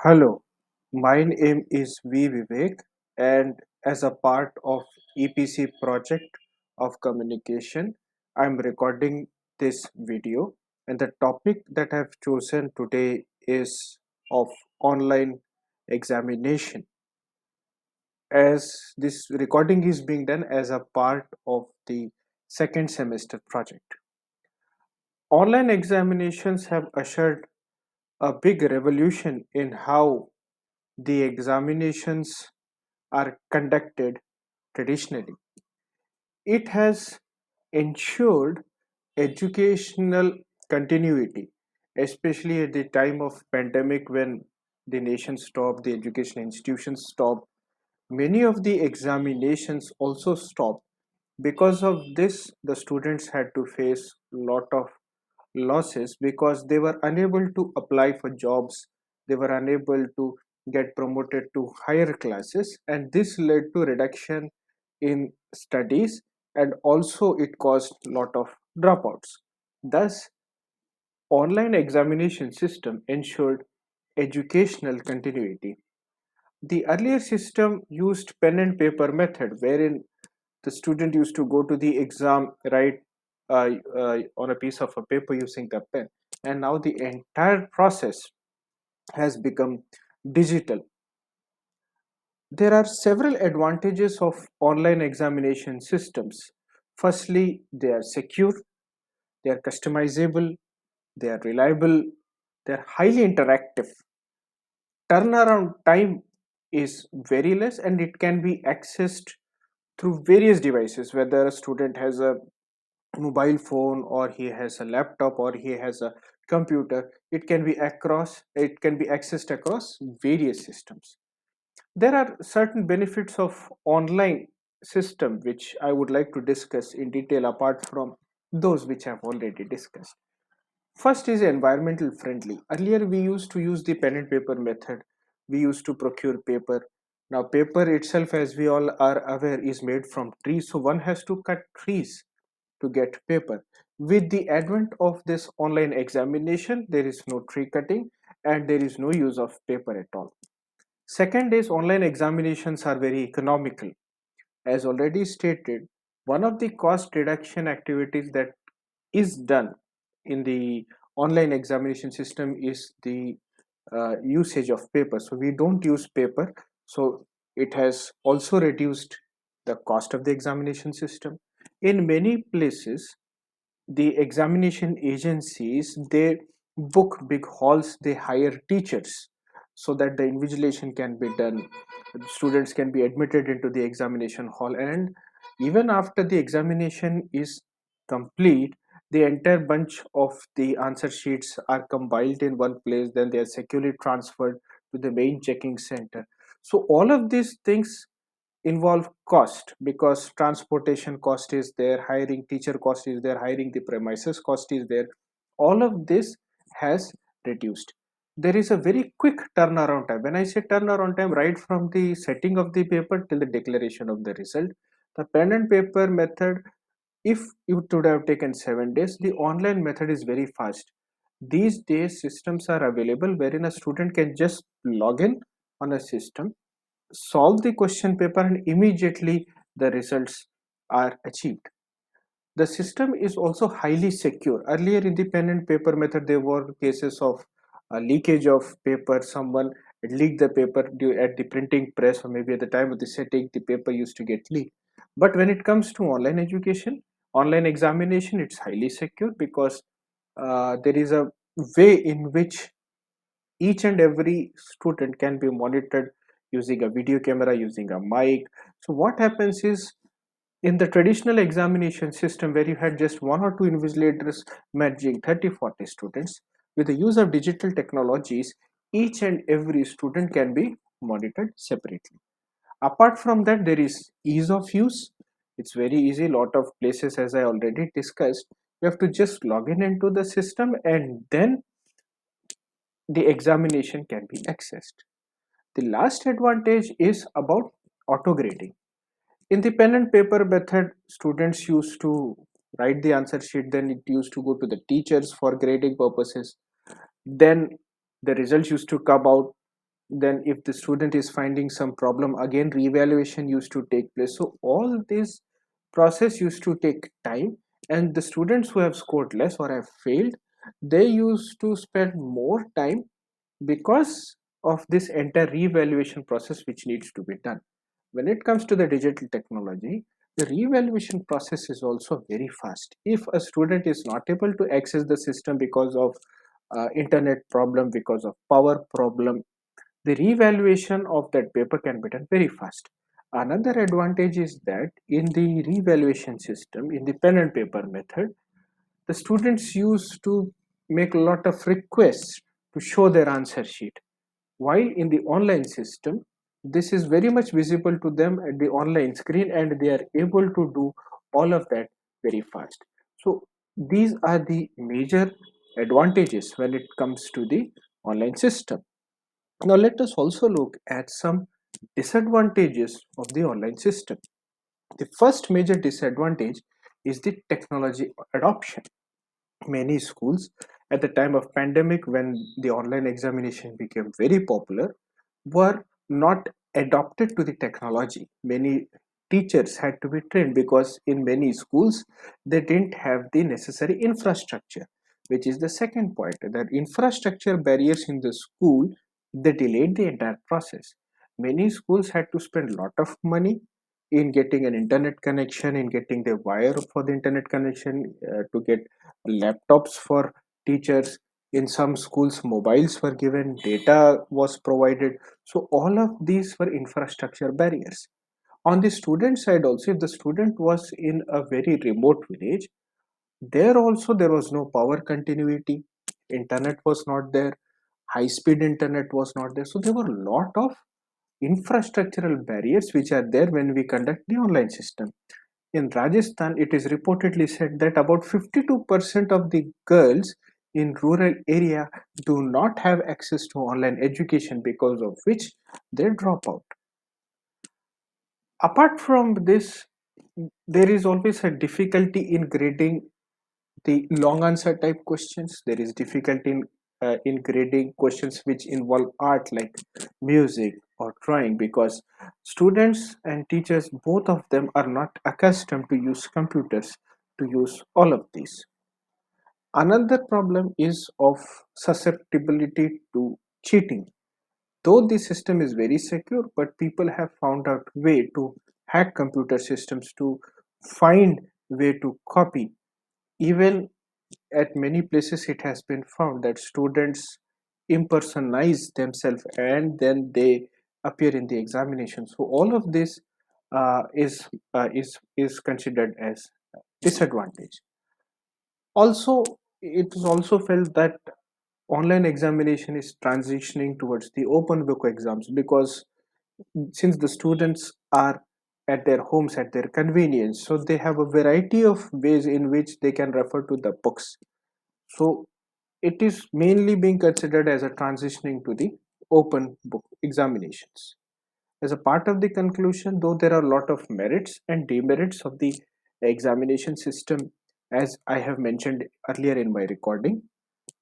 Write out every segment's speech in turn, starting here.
Hello, my name is V. Vivek, and as a part of EPC project of communication, I'm recording this video. And the topic that I've chosen today is of online examination. As this recording is being done as a part of the second semester project, online examinations have ushered a big revolution in how the examinations are conducted traditionally. It has ensured educational continuity, especially at the time of pandemic when the nation stopped, the education institutions stopped. Many of the examinations also stopped. Because of this, the students had to face a lot of losses because they were unable to apply for jobs, they were unable to get promoted to higher classes, and this led to reduction in studies, and also it caused a lot of dropouts. Thus, online examination system ensured educational continuity. The earlier system used pen and paper method, wherein the student used to go to the exam, write on a piece of a paper using the pen, and now the entire process has become digital. There are several advantages of online examination systems. Firstly, they are secure, they are customizable, they are reliable, they are highly interactive. Turnaround time is very less and it can be accessed through various devices, whether a student has a mobile phone or he has a laptop or he has a computer. It can be accessed across various systems. There are certain benefits of online system which I would like to discuss in detail apart from those which I've already discussed. First is environmental friendly. Earlier we used to use the pen and paper method. We used to procure paper. Now paper itself, as we all are aware, is made from trees, so one has to cut trees to get paper. With the advent of this online examination, there is no tree cutting and there is no use of paper at all. Second is online examinations are very economical. As already stated, one of the cost reduction activities that is done in the online examination system is the usage of paper. So we don't use paper. So it has also reduced the cost of the examination system. In many places, the examination agencies, they book big halls, they hire teachers so that the invigilation can be done, students can be admitted into the examination hall, and even after the examination is complete, the entire bunch of the answer sheets are compiled in one place, then they are securely transferred to the main checking center. So all of these things involve cost because transportation cost is there, hiring teacher cost is there, hiring the premises cost is there. All of this has reduced. There is a very quick turnaround time. When I say turnaround time, right from the setting of the paper till the declaration of the result, the pen and paper method, if it would have taken 7 days, the online method is very fast. These days systems are available wherein a student can just log in on a system, solve the question paper, and immediately the results are achieved. The system is also highly secure. Earlier in the pen and paper method, there were cases of leakage of paper. Someone had leaked the paper at the printing press, or maybe at the time of the setting, the paper used to get leaked. But when it comes to online education, online examination, it's highly secure because there is a way in which each and every student can be monitored using a video camera, using a mic. So what happens is, in the traditional examination system where you had just one or two invigilators managing 30-40 students, with the use of digital technologies, each and every student can be monitored separately. Apart from that, there is ease of use. It's very easy. Lot of places, as I already discussed, you have to just log in into the system and then the examination can be accessed. The last advantage is about auto grading. In the pen and paper method, students used to write the answer sheet, then it used to go to the teachers for grading purposes. Then the results used to come out. Then if the student is finding some problem, again reevaluation used to take place. So all this process used to take time, and the students who have scored less or have failed, they used to spend more time because of this entire reevaluation process which needs to be done. When it comes to the digital technology, the reevaluation process is also very fast. If a student is not able to access the system because of internet problem, because of power problem, the revaluation of that paper can be done very fast. Another advantage is that in the revaluation system, in the pen and paper method, the students used to make a lot of requests to show their answer sheet. While in the online system, this is very much visible to them at the online screen, and they are able to do all of that very fast. So these are the major advantages when it comes to the online system. Now, let us also look at some disadvantages of the online system. The first major disadvantage is the technology adoption. Many schools at the time of pandemic, when the online examination became very popular, were not adopted to the technology. Many teachers had to be trained because in many schools they didn't have the necessary infrastructure, which is the second point. That infrastructure barriers in the school, they delayed the entire process. Many schools had to spend a lot of money in getting an internet connection, in getting the wire for the internet connection, to get laptops for teachers. In some schools mobiles were given, data was provided. So all of these were infrastructure barriers. On the student side also, if the student was in a very remote village, there also there was no power continuity, internet was not there, high speed internet was not there. So there were a lot of infrastructural barriers which are there when we conduct the online system. In Rajasthan, it is reportedly said that about 52% of the girls in rural area do not have access to online education, because of which they drop out. Apart from this, there is always a difficulty in grading the long answer type questions. There is difficulty in grading questions which involve art like music or drawing, because students and teachers, both of them, are not accustomed to use computers to use all of these. Another problem is of susceptibility to cheating. Though the system is very secure, but people have found out way to hack computer systems, to find way to copy. Even at many places it has been found that students impersonalize themselves and then they appear in the examination. So all of this is considered as disadvantage. Also, it is also felt that online examination is transitioning towards the open book exams, because since the students are at their homes at their convenience, so they have a variety of ways in which they can refer to the books. So it is mainly being considered as a transitioning to the open book examinations. As a part of the conclusion, though there are a lot of merits and demerits of the examination system, as I have mentioned earlier in my recording,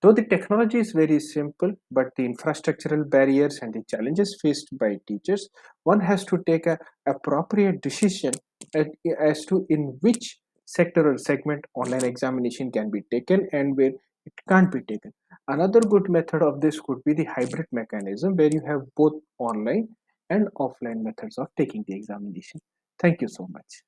though the technology is very simple, but the infrastructural barriers and the challenges faced by teachers, one has to take a appropriate decision as to in which sector or segment online examination can be taken and where it can't be taken. Another good method of this could be the hybrid mechanism, where you have both online and offline methods of taking the examination. Thank you so much.